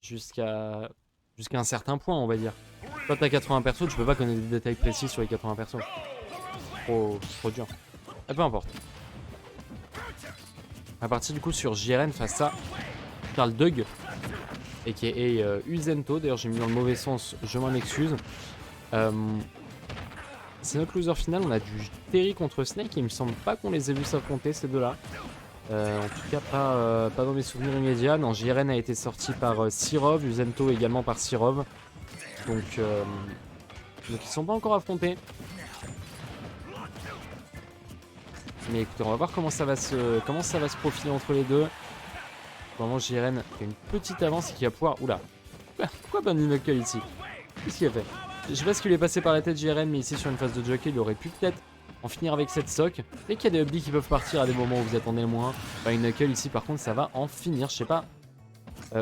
jusqu'à un certain point, on va dire. Quand t'as 80 persos, tu peux pas connaître des détails précis sur les 80 persos. Trop dur. Ah, peu importe. On va partir du coup sur JRN face à Charles Dug, a.k.a. Uzento. D'ailleurs, j'ai mis dans le mauvais sens, je m'en excuse. C'est notre loser final. On a du Terry contre Snake et il me semble pas qu'on les ait vus s'affronter ces deux-là. En tout cas, pas dans mes souvenirs immédiats. Non, JRN a été sorti par Sirov, Uzento également par Sirov. Donc ils sont pas encore affrontés. Mais écoutez, on va voir comment ça va se profiler entre les deux. Vraiment, JRN fait une petite avance qui va pouvoir... Oula. Pourquoi Bunny Knuckle ici? Qu'est-ce qu'il a fait? Je sais pas ce qui lui est passé par la tête JRN, mais ici sur une phase de jockey, il aurait pu peut-être en finir avec cette sock. Dès qu'il y a des updis qui peuvent partir à des moments où vous attendez le moins. Bunny Knuckle ici, par contre, ça va en finir. Je sais pas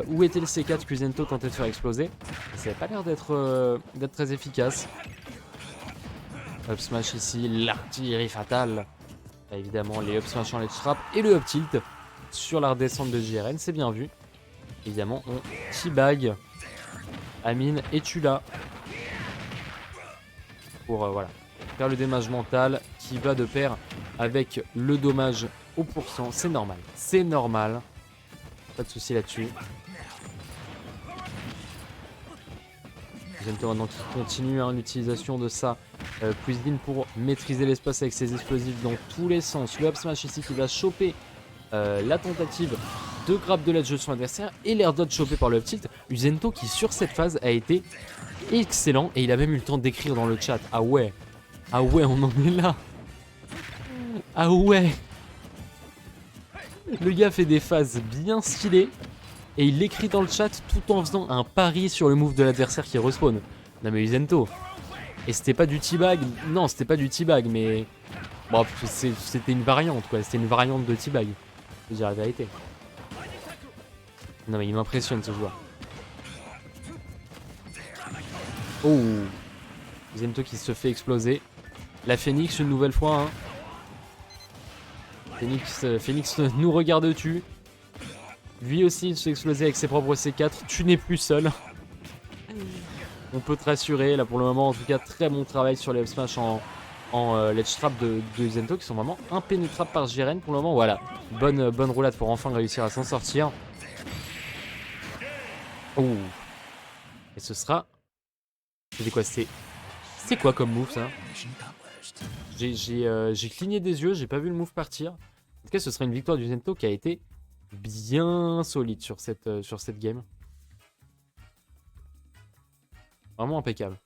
où était le C4 que Uzento tentait de faire exploser. Ça n'avait pas l'air d'être très efficace. Up smash ici, l'artillerie fatale. Bah, évidemment, les up smash en ledge trap et le up tilt sur la redescente de JRN, c'est bien vu. Évidemment, on teabag Amine et Tula pour voilà, faire le dommage mental qui va de pair avec le dommage au pourcent. C'est normal, c'est normal. Pas de souci là-dessus. Uzento maintenant qui continue l'utilisation de sa cuisine pour maîtriser l'espace avec ses explosifs dans tous les sens. Le up smash ici qui va choper la tentative de grab de ledge de son adversaire et l'air dodge chopé par le up tilt. Uzento qui sur cette phase a été excellent et il a même eu le temps d'écrire dans le chat. Ah ouais, on en est là. Ah ouais. Le gars fait des phases bien stylées et il l'écrit dans le chat tout en faisant un pari sur le move de l'adversaire qui respawn. Non mais Uzento. Et c'était pas du teabag. Non, c'était pas du teabag, mais bon, c'était une variante quoi. C'était une variante de teabag. Je veux dire la vérité. Non mais il m'impressionne ce joueur. Oh, Uzento qui se fait exploser. La Phoenix une nouvelle fois. Hein. Phoenix nous regarde dessus. Lui aussi il se fait exploser avec ses propres C4. Tu n'es plus seul. On peut te rassurer. Là pour le moment en tout cas très bon travail sur les up smash en ledge trap de Uzento qui sont vraiment impénétrables par JRN pour le moment. Voilà, bonne roulade pour enfin réussir à s'en sortir. Oh. Et ce sera... C'était quoi? C'est quoi comme move ça? J'ai cligné des yeux, j'ai pas vu le move partir. En tout cas ce sera une victoire d'Uzento qui a été bien solide sur cette game. Vraiment impeccable.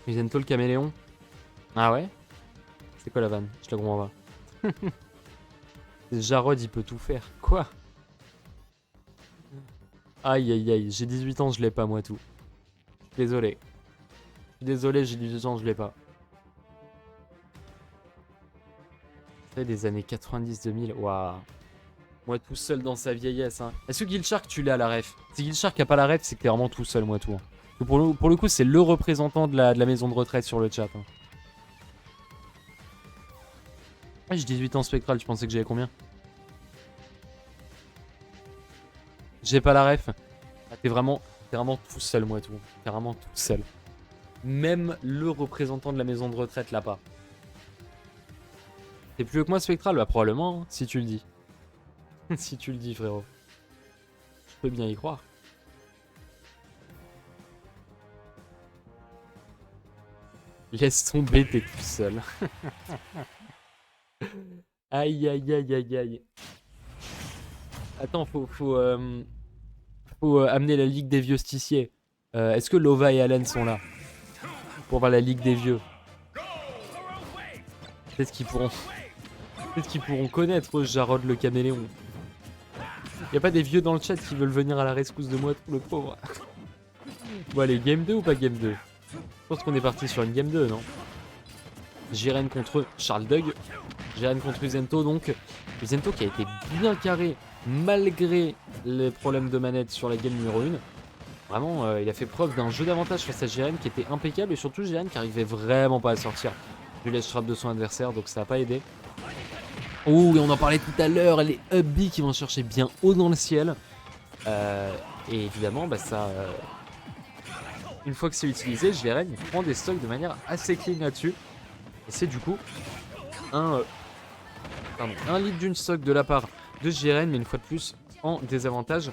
Uzento le caméléon. Ah ouais? C'est quoi la vanne? Je la comprends pas. Jarod il peut tout faire. Quoi? Aïe aïe aïe, j'ai 18 ans, je l'ai pas moi tout. Désolé. Désolé, j'ai 18 ans, je l'ai pas. C'est des années 90-2000, waouh. Moi tout seul dans sa vieillesse. Hein. Est-ce que Guildshark tu l'as à la ref? Si Guildshark a pas la ref, c'est que t'es vraiment tout seul, moi tout. Hein. Pour le coup, c'est le représentant de la maison de retraite sur le chat. Hein. Ah, j'ai 18 ans spectral, tu pensais que j'avais combien? J'ai pas la ref. Ah, t'es vraiment tout seul, moi tout. T'es vraiment tout seul. Même le représentant de la maison de retraite l'a pas. T'es plus vieux que moi spectral? Bah probablement, hein, si tu le dis. Si tu le dis, frérot. Je peux bien y croire. Laisse tomber, t'es tout seul. Aïe, aïe, aïe, aïe, aïe. Attends, faut amener la Ligue des Vieux Justiciers. Est-ce que Lova et Allen sont là? Pour voir la Ligue des Vieux. Peut-être qu'ils pourront connaître Jarod le caméléon. Y'a pas des vieux dans le chat qui veulent venir à la rescousse de moi, tout le pauvre. Bon allez, game 2 ou pas game 2? Je pense qu'on est parti sur une game 2, non? JRN contre Charles Dug. Jiren contre Uzento donc. Uzento qui a été bien carré malgré les problèmes de manette sur la game numéro 1. Vraiment, il a fait preuve d'un jeu d'avantage face à Jiren qui était impeccable. Et surtout Jiren qui arrivait vraiment pas à sortir du ledge trap de son adversaire. Donc ça n'a pas aidé. Oh, et on en parlait tout à l'heure. Les up B qui vont chercher bien haut dans le ciel. Et évidemment, bah ça... une fois que c'est utilisé, Jiren prend des stocks de manière assez clean là-dessus. Et c'est du coup un litre d'une stock de la part de Jiren, mais une fois de plus en désavantage.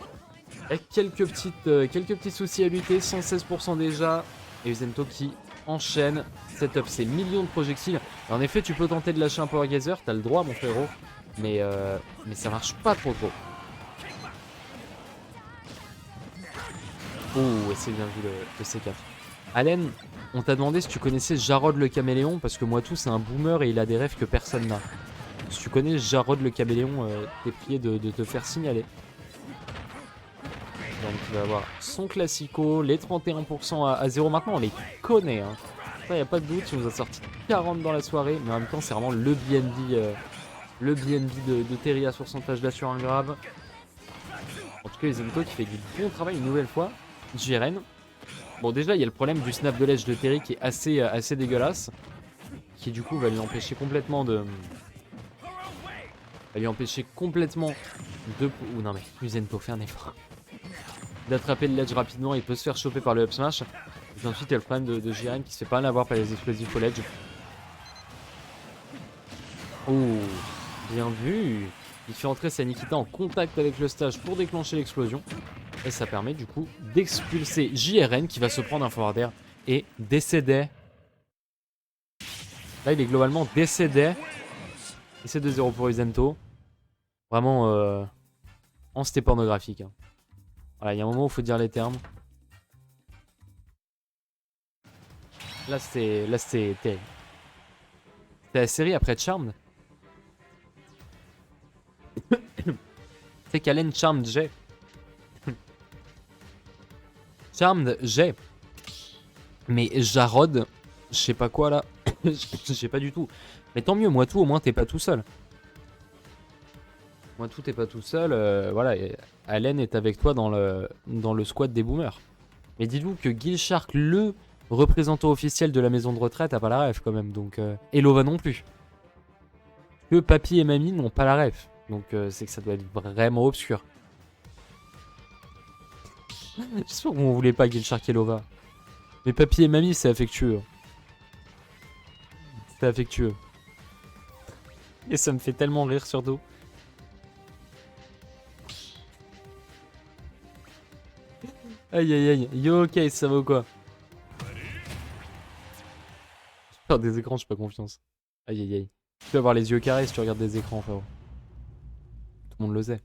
Avec quelques petits soucis à lutter, 116% déjà. Et Uzento qui enchaîne. Setup, c'est millions de projectiles. Et en effet, tu peux tenter de lâcher un Power Gazer, t'as le droit, mon frérot. Mais ça marche pas trop. Oh, et c'est bien vu le C4. Allen, on t'a demandé si tu connaissais Jarod le caméléon, parce que Moitou c'est un boomer et il a des rêves que personne n'a. Si tu connais Jarod le caméléon, t'es prié de te faire signaler. Donc il va avoir son classico, les 31% à 0. Maintenant on les connaît, hein. Ça y a pas de doute, il nous a sorti 40 dans la soirée, mais en même temps c'est vraiment le BNB de Terry à pourcentage là sur un grave. En tout cas Uzento qui fait du bon travail une nouvelle fois. Jiren. Bon déjà il y a le problème du snap de ledge de Terry qui est assez dégueulasse. Qui du coup va lui empêcher complètement de... Ouh non mais Uzento fait un effort. D'attraper le ledge rapidement, il peut se faire choper par le up smash. Et ensuite il y a le problème de Jiren qui se fait pas en avoir par les explosifs au ledge. Oh, bien vu. Il fait entrer sa Nikita en contact avec le stage pour déclencher l'explosion. Et ça permet du coup d'expulser JRN qui va se prendre un forward air et décéder. Là il est globalement décédé. Et c'est 2-0 pour Uzento. Vraiment en c'était pornographique. Hein. Voilà, il y a un moment où il faut dire les termes. Là c'était terrible. C'était la série après Charmed. C'est qu'Allen Charmed J. Charmed J. Mais Jarod, je sais pas quoi là. Je sais pas du tout. Mais tant mieux, Moitou au moins t'es pas tout seul. Moitou t'es pas tout seul. Voilà, Allen est avec toi dans le squad des boomers. Mais dis-nous que Gilshark, le représentant officiel de la maison de retraite, a pas la ref quand même. Donc, et Lova non plus. Que Papy et Mamie n'ont pas la ref. Donc c'est que ça doit être vraiment obscur. J'espère qu'on voulait pas Gilshark et Lova. Mais Papy et Mamie c'est affectueux. C'est affectueux. Et ça me fait tellement rire surtout. Aïe aïe aïe. Yo ok, ça va ou quoi? Faire des écrans, j'ai pas confiance. Aïe aïe aïe. Tu peux avoir les yeux carrés si tu regardes des écrans, frérot. Tout le monde le sait.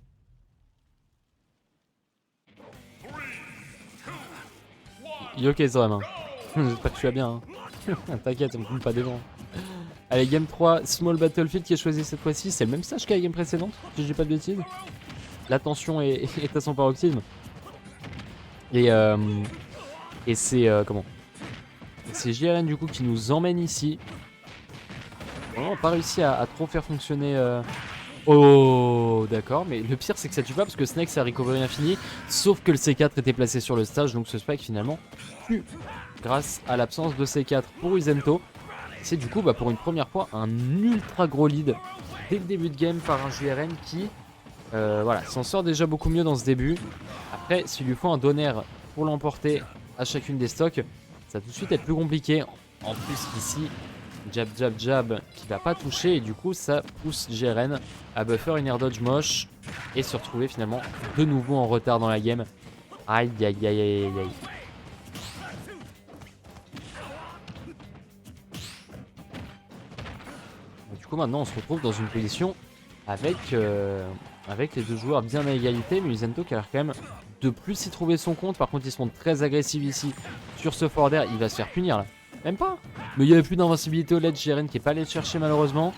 Yo ok, ça va, main. J'espère que tu vas bien. Hein. T'inquiète, on me coupe pas des vents. Allez, game 3, Small Battlefield qui est choisi cette fois-ci. C'est le même stage qu'à la game précédente, si je dis pas de bêtises. La tension est à son paroxysme. Et c'est comment? C'est JRN du coup qui nous emmène ici. On n'a pas réussi à trop faire fonctionner. Oh, d'accord, mais le pire c'est que ça tue pas parce que Snake c'est un recovery infini. Sauf que le C4 était placé sur le stage, donc ce spike finalement tue grâce à l'absence de C4 pour Uzento. C'est du coup pour une première fois un ultra gros lead dès le début de game par un JRN qui voilà, s'en sort déjà beaucoup mieux dans ce début. Après, s'il lui faut un donner pour l'emporter à chacune des stocks, ça va tout de suite être plus compliqué. En plus ici, jab jab jab qui va pas toucher et du coup ça pousse JRN à buffer une air dodge moche et se retrouver finalement de nouveau en retard dans la game. Aïe aïe aïe aïe aïe. Du coup maintenant on se retrouve dans une position avec les deux joueurs bien à égalité, mais Uzento qui a l'air quand même de plus y trouver son compte. Par contre il se montre très agressif ici sur ce forward air, il va se faire punir là. Même pas. Mais il n'y avait plus d'invincibilité au ledge, JRN qui n'est pas allé le chercher malheureusement.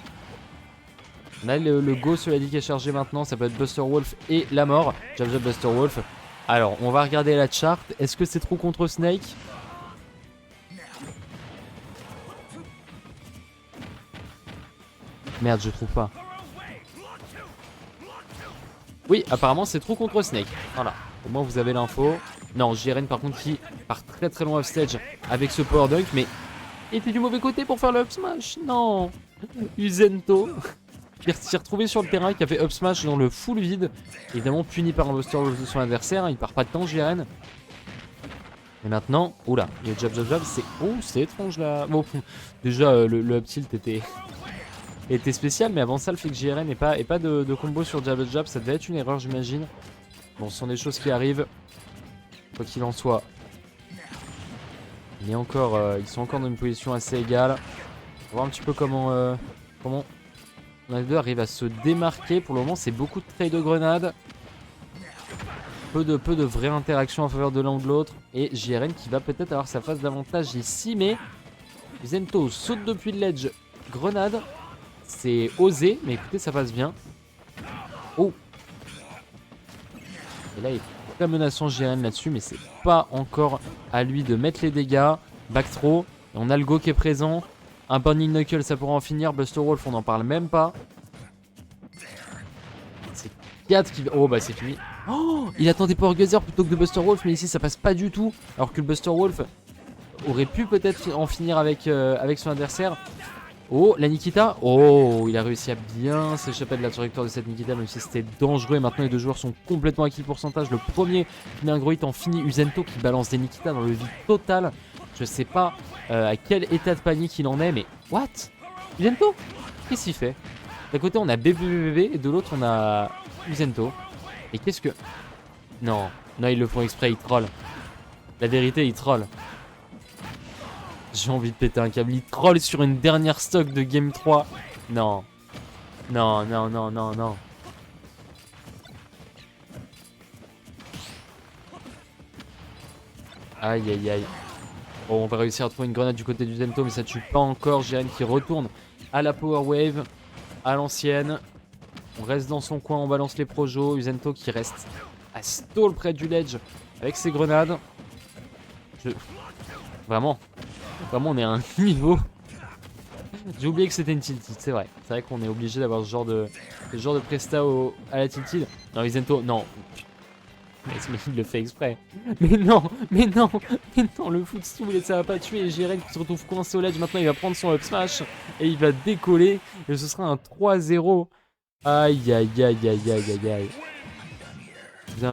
On a le go cela dit qui est chargé maintenant, ça peut être Buster Wolf et la mort. Jab jab Buster Wolf. Alors on va regarder la chart, est-ce que c'est trop contre Snake? Merde, je trouve pas. Oui, apparemment c'est trop contre Snake. Voilà, au moins vous avez l'info. Non, JRN par contre qui part très très loin offstage avec ce power dunk, mais il était du mauvais côté pour faire le up smash. Non, Uzento qui s'est retrouvé sur le terrain, qui a fait up smash dans le full vide. Évidemment puni par un Buster Wolf de son adversaire, il part pas de temps JRN. Et maintenant, oula, le jab jab jab, c'est... Oh, c'est étrange là. Bon, déjà le up tilt était spécial, mais avant ça, le fait que JRN n'ait pas de combo sur jab jab, ça devait être une erreur, j'imagine. Bon, ce sont des choses qui arrivent. Quoi qu'il en soit. Ils sont encore dans une position assez égale. On va voir un petit peu comment les deux arrivent à se démarquer. Pour le moment, c'est beaucoup de trade de grenades. Peu de vraies interactions en faveur de l'un ou de l'autre. Et JRN qui va peut-être avoir sa phase d'avantage ici. Mais Zento saute depuis le ledge. Grenade. C'est osé. Mais écoutez, ça passe bien. Oh. Et là, il est très menaçant JRN là-dessus. Mais c'est pas encore à lui de mettre les dégâts. Back throw. Et on a le go qui est présent. Un Burning Knuckle, ça pourra en finir. Buster Wolf, on n'en parle même pas. C'est 4 qui... Oh, bah c'est fini. Oh, il attendait Power Geyser plutôt que de Buster Wolf, mais ici ça passe pas du tout. Alors que le Buster Wolf aurait pu peut-être en finir avec son adversaire. Oh, la Nikita. Oh, il a réussi à bien s'échapper de la trajectoire de cette Nikita, même si c'était dangereux. Et maintenant les deux joueurs sont complètement à kill pourcentage. Le premier qui met un gros hit en fini. Uzento qui balance des Nikita dans le vide total. Je sais pas à quel état de panique il en est, mais what? Uzento? Qu'est-ce qu'il fait? D'un côté on a BBBB et de l'autre on a Uzento. Et qu'est-ce que... Non, non, ils le font exprès, ils trollent. La vérité, ils trollent. J'ai envie de péter un câble. Ils trollent sur une dernière stock de Game 3. Non. Non, non, non, non, non. Aïe, aïe, aïe. Bon, on va réussir à trouver une grenade du côté du Zento, mais ça tue pas encore. JRN qui retourne à la Power Wave, à l'ancienne. On reste dans son coin, on balance les projos. Uzento qui reste à stall près du ledge avec ses grenades. Vraiment, on est à un niveau. J'ai oublié que c'était une tilted, c'est vrai. C'est vrai qu'on est obligé d'avoir ce genre de presta à la tilted. Non, Uzento, non. Mais il le fait exprès. Mais non, le footstool et ça va pas tuer. JRN qui se retrouve coincé au ledge. Maintenant, il va prendre son up smash et il va décoller. Et ce sera un 3-0. Aïe, aïe, aïe, aïe, aïe, aïe, aïe.